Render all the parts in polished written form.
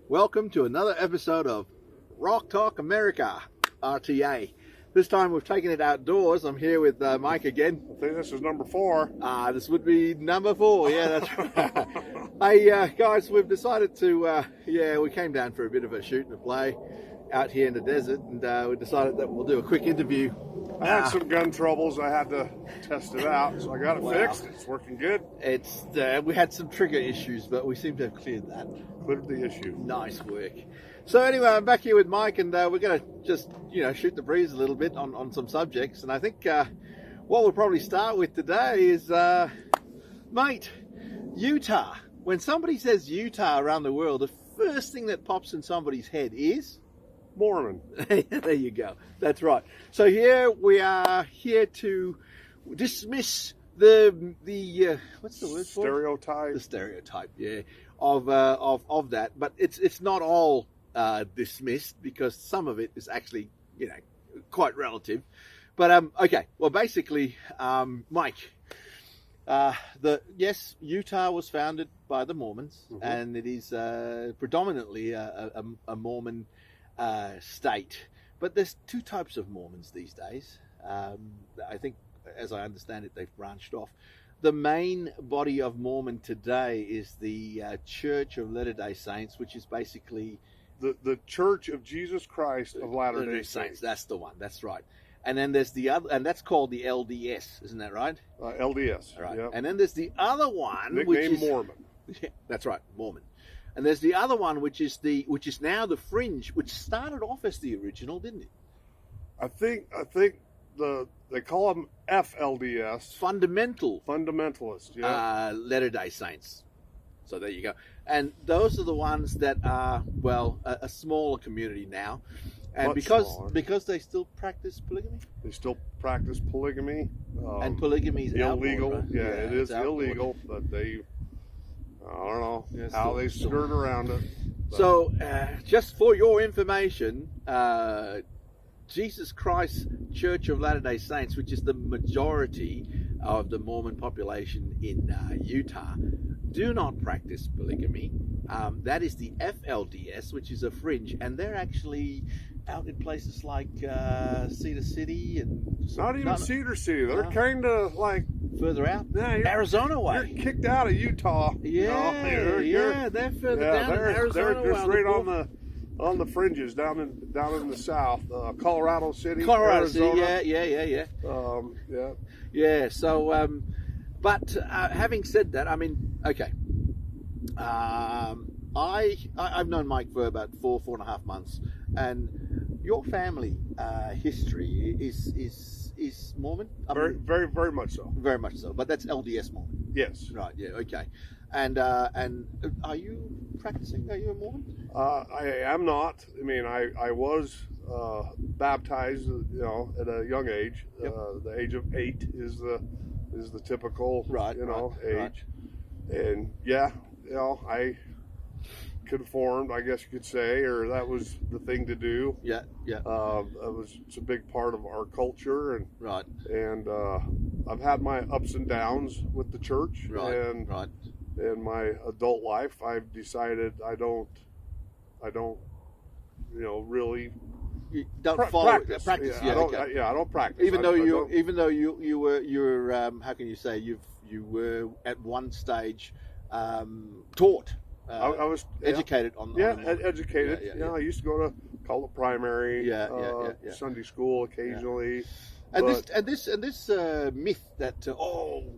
Welcome to another episode of Rock Talk America, RTA. This time we've taken it outdoors. I'm here with Mike again. I think this is number 4. This would be number 4. Yeah, that's right. Hey, guys, we've decided to, we came down for a bit of a shoot and a play out here in the desert, and we decided that we'll do a quick interview. I had some gun troubles. I had to test it out, so I got it fixed. It's working good. We had some trigger issues, but we seem to have cleared that. Cleared the issue. Nice work. So anyway, I'm back here with Mike, and we're going to just, shoot the breeze a little bit on some subjects. And I think what we'll probably start with today is, mate, Utah. When somebody says Utah around the world, the first thing that pops in somebody's head is Mormon. There you go. That's right. So here we are here to dismiss the what's the word for it? Stereotype. The stereotype, yeah, of that. But it's not all dismissed, because some of it is actually quite relative. But okay. Well, basically, Mike, Utah was founded by the Mormons, mm-hmm. and it is predominantly a Mormon state. But there's two types of Mormons these days. I think, as I understand it, they've branched off. The main body of Mormon today is the Church of Latter-day Saints, which is basically the Church of Jesus Christ of Latter-day Saints. That's the one. That's right. And then there's the other, and that's called the LDS, isn't that right? LDS. Right. Yep. And then there's the other one, nicknamed which is Mormon. Yeah, that's right, Mormon. And there's the other one, which is now the Fringe, which started off as the original, didn't it? I think they call them FLDS. Fundamentalist. Yeah. Latter-day Saints. So there you go. And those are the ones that are, a smaller community now. And because they still practice polygamy? They still practice polygamy. And polygamy is illegal. Outlawed, right? Yeah, it is illegal, but they, I don't know how they skirt around it. But. So, just for your information, Jesus Christ Church of Latter-day Saints, which is the majority of the Mormon population in Utah, do not practice polygamy. That is the FLDS, which is a fringe, and they're actually out in places like Cedar City and Cedar City. They're kind of like further out. Yeah, Arizona way. You're kicked out of Utah. Yeah, they're further down in Arizona. They're just right on the fringes down in the south. Colorado City. Arizona. City. Yeah. Yeah. So, but having said that, I mean, okay. I've known Mike for about 4.5 months, and your family history is Mormon. Very much so. Very much so. But that's LDS Mormon. Yes. Right. Yeah. Okay. And are you practicing? Are you a Mormon? I am not. I mean, I was baptized, at a young age. Yep. The age of 8 is the typical, age. Right. And I conformed, I guess you could say, or that was the thing to do. Yeah. It's a big part of our culture, and right. And I've had my ups and downs with the church, and in my adult life, I've decided I don't, really. You don't practice. Yeah, I don't practice. Even though you were how can you say you were at one stage taught. I was educated on educated. Yeah. I used to go to call primary, Sunday school occasionally. And this myth that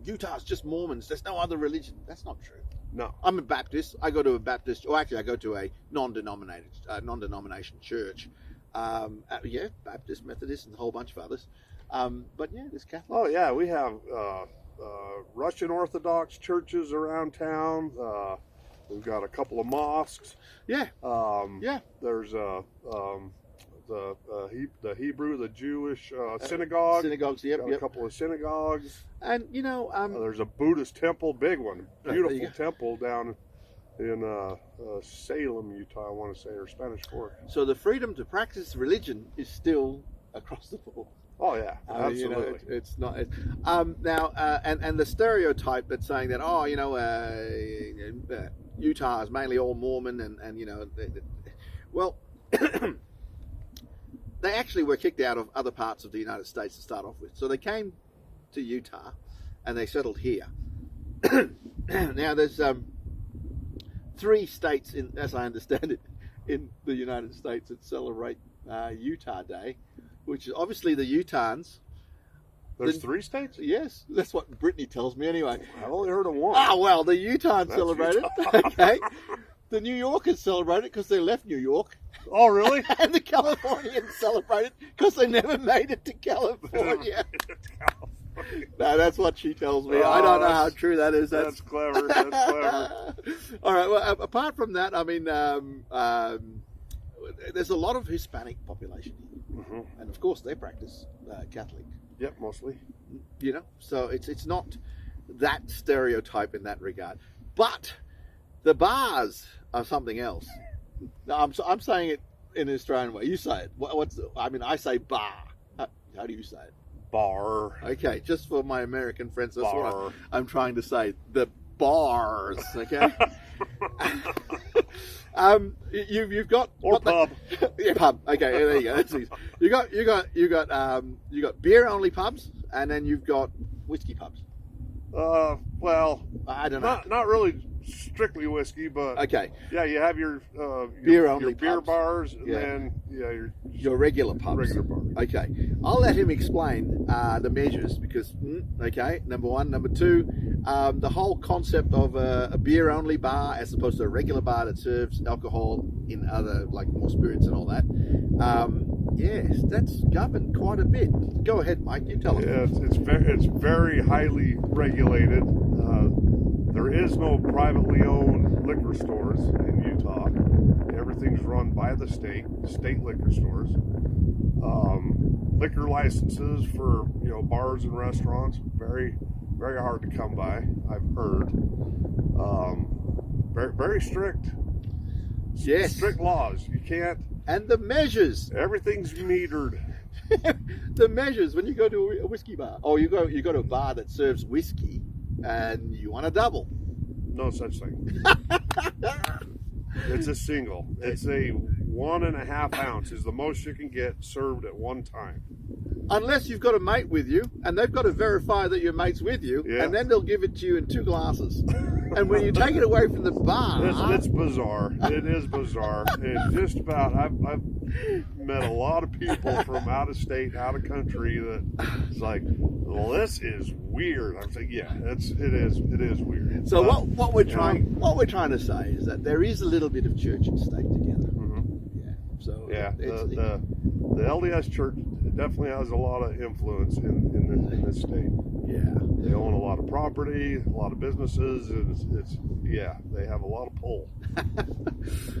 Utah's just Mormons. There's no other religion. That's not true. No, I'm a Baptist. I go to a Baptist, or actually I go to a non-denomination church. Baptist, Methodist, and a whole bunch of others. But there's Catholic. Oh yeah, we have Russian Orthodox churches around town. We've got a couple of mosques. Yeah. There's the Hebrew, the Jewish synagogue. Synagogues. Yep. A couple of synagogues. And there's a Buddhist temple, big one, beautiful temple down in Salem, Utah, I want to say, or Spanish Fork. So the freedom to practice religion is still across the board. Oh yeah, absolutely. It's not now, and the stereotype that's saying that Utah is mainly all Mormon, and well, they actually were kicked out of other parts of the United States to start off with. So they came to Utah, and they settled here. Now there's 3 states, as I understand it, in the United States that celebrate Utah Day, which is obviously the Utahns. There's 3 states? Yes, that's what Brittany tells me anyway. I've only heard of one. Ah, well, the Utahns celebrate it. Okay. The New Yorkers celebrate it because they left New York. Oh, really? And the Californians celebrate it because they never made it to California. No, that's what she tells me. I don't know how true that is. That's clever. That's clever. All right. Well, apart from that, I mean, there's a lot of Hispanic population here, and of course they practice Catholic. Yep, mostly. So it's not that stereotype in that regard, but the bars are something else. Now, I'm saying it in an Australian way. You say it. I say bar. How do you say it? Bar. Okay, just for my American friends, that's what I'm trying to say. The bars, okay? You've got pub. Yeah, pub. Okay, there you go. That's easy. You got beer only pubs, and then you've got whiskey pubs. Well, I don't know. Not really strictly whiskey, but okay. Yeah, you have your beer only your beer pubs. Bars, and Yeah. then your regular pubs. Regular bars. Okay, I'll let him explain the measures because okay, number 1, number 2, the whole concept of a beer only bar as opposed to a regular bar that serves alcohol in other like more spirits and all that. Yes, that's governed quite a bit. Go ahead, Mike. You tell him. Yeah, it's very highly regulated. There is no privately owned liquor stores in Utah. Everything's run by the state liquor stores. Liquor licenses for bars and restaurants, very very hard to come by. I've heard. Very very strict. Yes. Strict laws. You can't. And the measures. Everything's metered. The measures when you go to a whiskey bar, or you go to a bar that serves whiskey, and you want a double. No such thing. It's a single. It's a 1.5 ounce is the most you can get served at one time. Unless you've got a mate with you, and they've got to verify that your mate's with you, and then they'll give it to you in 2 glasses. And when you take it away from the bar, it's bizarre. It is bizarre. And just about, I've met a lot of people from out of state, out of country that it's like, well, this is weird. I'm saying, yeah, it is weird. So what we're trying to say is that there is a little bit of church and state together. Yeah. So the LDS Church definitely has a lot of influence in this state. Yeah, they own a lot of property, a lot of businesses, and they have a lot of pull.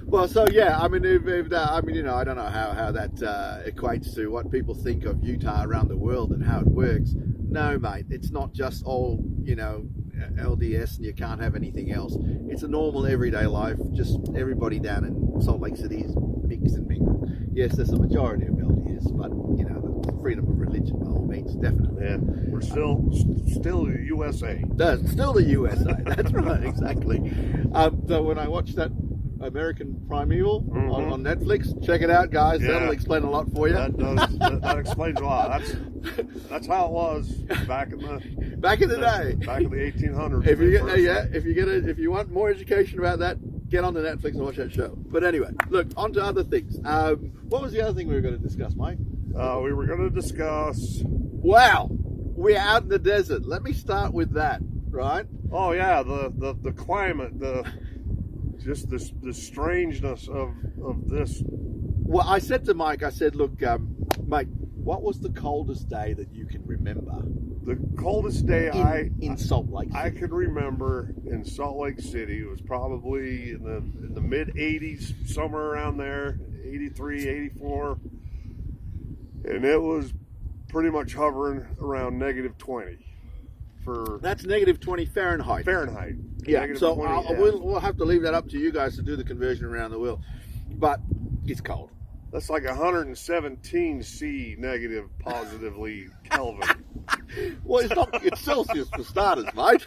Well, so yeah, I mean, I don't know how that equates to what people think of Utah around the world and how it works. No, mate, it's not just all LDS and you can't have anything else. It's a normal everyday life. Just everybody down in Salt Lake City is mixed and mingled. Yes, there's a majority of LDS, but the freedom of religion by all means, definitely. Yeah, we're still the USA. Still the USA. That's right, exactly. So when I watched that American Primeval on Netflix, check it out, guys. Yeah. That'll explain a lot for you. That explains a lot. That's how it was back in the day, back in the 1800s. If you want more education about that, get on to Netflix and watch that show. But anyway, look, on to other things. What was the other thing we were going to discuss, Mike? We were going to discuss. Wow, we're out in the desert. Let me start with that, right? Oh yeah, the climate, just the strangeness of this. Well, I said to Mike, look, Mike, what was the coldest day that you can remember? The coldest day in Salt Lake City. I could remember in Salt Lake City, it was probably in the mid 80s, somewhere around there, 83, 84. And it was pretty much hovering around -20. That's -20 Fahrenheit. Fahrenheit. Yeah. So 20, we'll have to leave that up to you guys to do the conversion around the world. But it's cold. That's like 117 C negative positively Kelvin. Well, it's Celsius for starters, mate.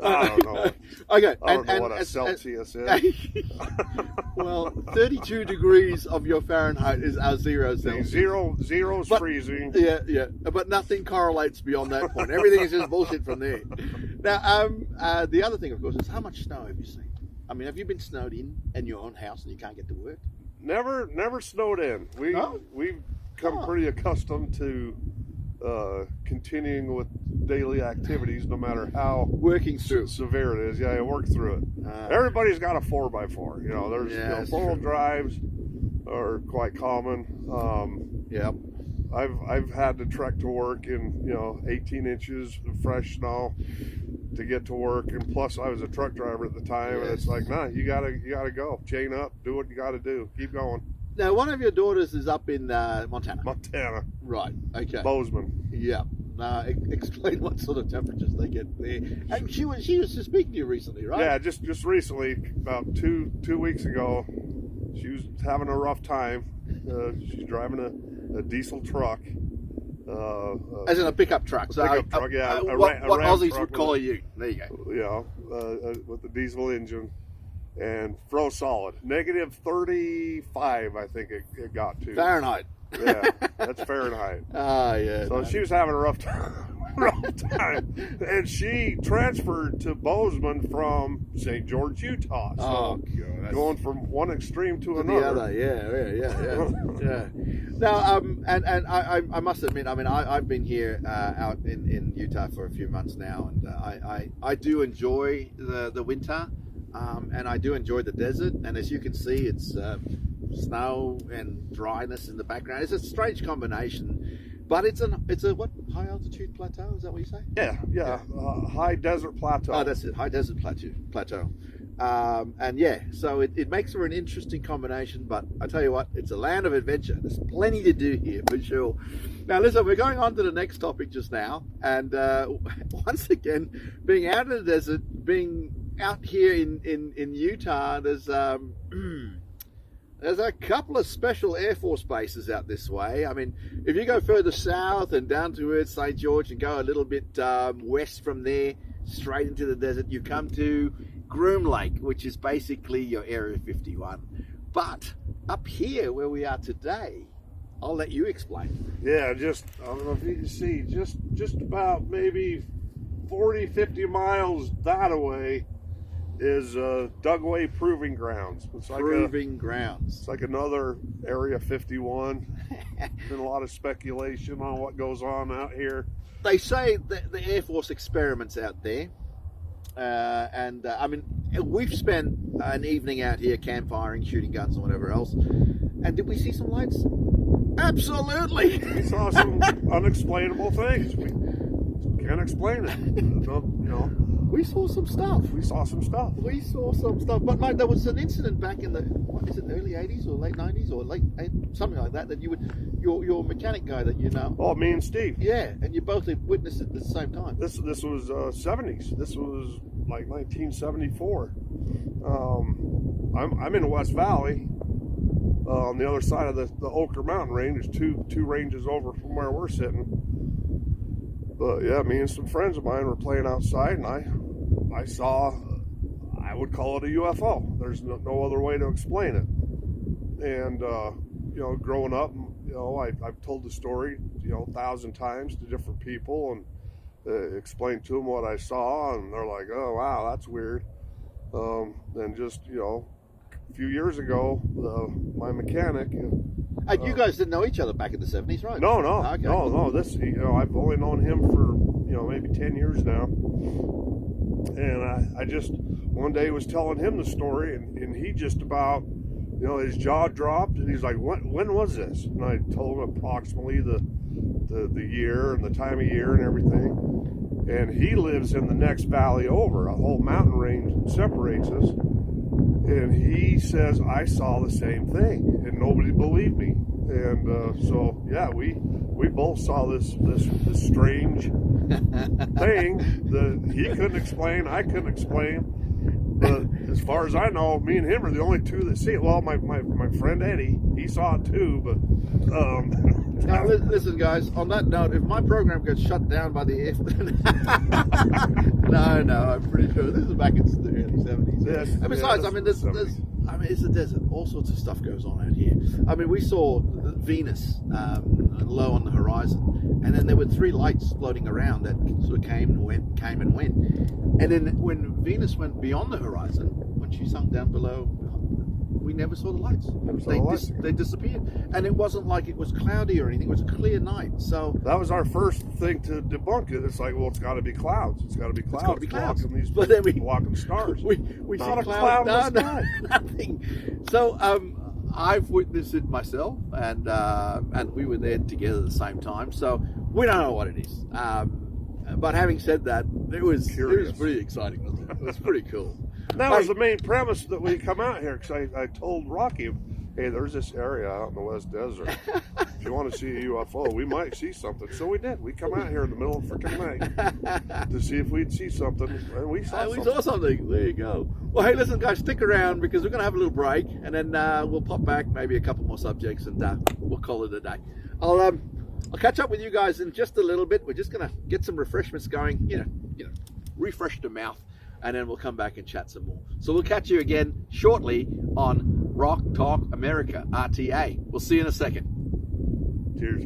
I don't know. Okay. I don't know what a Celsius is. Well, 32 degrees of your Fahrenheit is our 0 Celsius. Zero's freezing. Yeah. But nothing correlates beyond that point. Everything is just bullshit from there. Now, the other thing, of course, is how much snow have you seen? I mean, have you been snowed in your own house and you can't get to work? Never snowed in. We've come pretty accustomed to continuing with daily activities, no matter how working through severe it is. Yeah, you work through it. Everybody's got a 4x4. There's four-wheel drives are quite common. Yeah. I've had to trek to work in 18 inches of fresh snow to get to work, and plus I was a truck driver at the time, and it's like, nah, you gotta go, chain up, do what you gotta do, keep going. Now, one of your daughters is up in Montana. Right. Okay. Bozeman. Yeah. Explain what sort of temperatures they get there. And she was just speaking to you recently, right? Yeah, just recently, about two weeks ago. She was having a rough time. She's driving a diesel truck. As in a pickup truck. Pickup truck, yeah. What Aussies would call you. There you go. With the diesel engine. And froze solid. Negative 35, I think it got to. Fahrenheit. Yeah, that's Fahrenheit. Yeah. So she was having a rough time. And she transferred to Bozeman from St. George, Utah. So God. going from one extreme to another. The other, yeah. Now, and I must admit, I mean, I've been here out in Utah for a few months now, and I do enjoy the winter, and I do enjoy the desert. And as you can see, it's snow and dryness in the background. It's a strange combination, but it's a what, high altitude plateau? Is that what you say? Yeah. High desert plateau. Oh, that's it. High desert plateau. And so it makes for an interesting combination, but I tell you what, it's a land of adventure. There's plenty to do here for sure. Now listen, we're going on to the next topic just now, and once again, being out in the desert, being out here in Utah, there's a couple of special Air Force bases out this way. I mean, if you go further south and down towards St. George and go a little bit west from there, straight into the desert, you come to Groom Lake, which is basically your Area 51. But up here where we are today, I'll let you explain. Yeah, I don't know if you can see, just about maybe 40, 50 miles that away is Dugway Proving Grounds. It's like Grounds. It's like another Area 51. Been a lot of speculation on what goes on out here. They say that the Air Force experiments out there, and I mean, we've spent an evening out here campfiring, shooting guns and whatever else. And did we see some lights? Absolutely. We saw some unexplainable things. We can't explain it. We saw some stuff. But Mike, there was an incident back in the early 80s or late 90s or late something like that your mechanic guy that you know. Oh, me and Steve. Yeah, and you both witnessed it at the same time. This was 70s. This was like 1974. I'm in the West Valley. On the other side of the Oker Mountain Range, there's two ranges over from where we're sitting. But yeah, me and some friends of mine were playing outside, and I saw, I would call it a UFO. There's no other way to explain it. And growing up, I've told the story 1,000 times to different people and explained to them what I saw, and they're like, "Oh wow, that's weird." And just a few years ago, my mechanic. And you guys didn't know each other back in the 70s, right? No. Okay. No. This, I've only known him for, maybe 10 years now. And I just, one day was telling him the story, and he just about, his jaw dropped, and he's like, when was this? And I told him approximately the year and the time of year and everything. And he lives in the next valley over. A whole mountain range separates us. And he says, I saw the same thing, and nobody believed me. And so, yeah, we both saw this strange thing that he couldn't explain, I couldn't explain. But as far as I know, me and him are the only two that see it. Well, my friend Eddie, he saw it too, but Now, listen, guys. On that note, if my program gets shut down by the no, I'm pretty sure this is back in the early 70s. Yes, And besides, yeah, I mean, this there's, is it's a desert. All sorts of stuff goes on out here. I mean, we saw Venus low on the horizon, and then there were 3 lights floating around that sort of came and went, and then when Venus went beyond the horizon, when she sunk down below, we never saw the lights. They disappeared, and it wasn't like it was cloudy or anything. It was a clear night. So that was our first thing to debunk it. It's like, well, it's got to be clouds. It's got to be clouds. It's got to be clouds. Blocking these, but then blocking stars. we Not see a cloud cloud in the no, sky. nothing. So I've witnessed it myself, and we were there together at the same time. So we don't know what it is. But having said that, it was pretty exciting, wasn't it? It was pretty cool. That was the main premise that we come out here, because I told Rocky, hey, there's this area out in the West Desert. If you want to see a UFO, we might see something. So we did. We come out here in the middle of freaking night to see if we'd see something, and we saw something. We saw something. There you go. Well, hey, listen, guys, stick around, because we're going to have a little break, and then we'll pop back, maybe a couple more subjects, and we'll call it a day. I'll catch up with you guys in just a little bit. We're just going to get some refreshments going, you know, refresh the mouth, and then we'll come back and chat some more. So we'll catch you again shortly on Rock Talk America, RTA. We'll see you in a second. Cheers.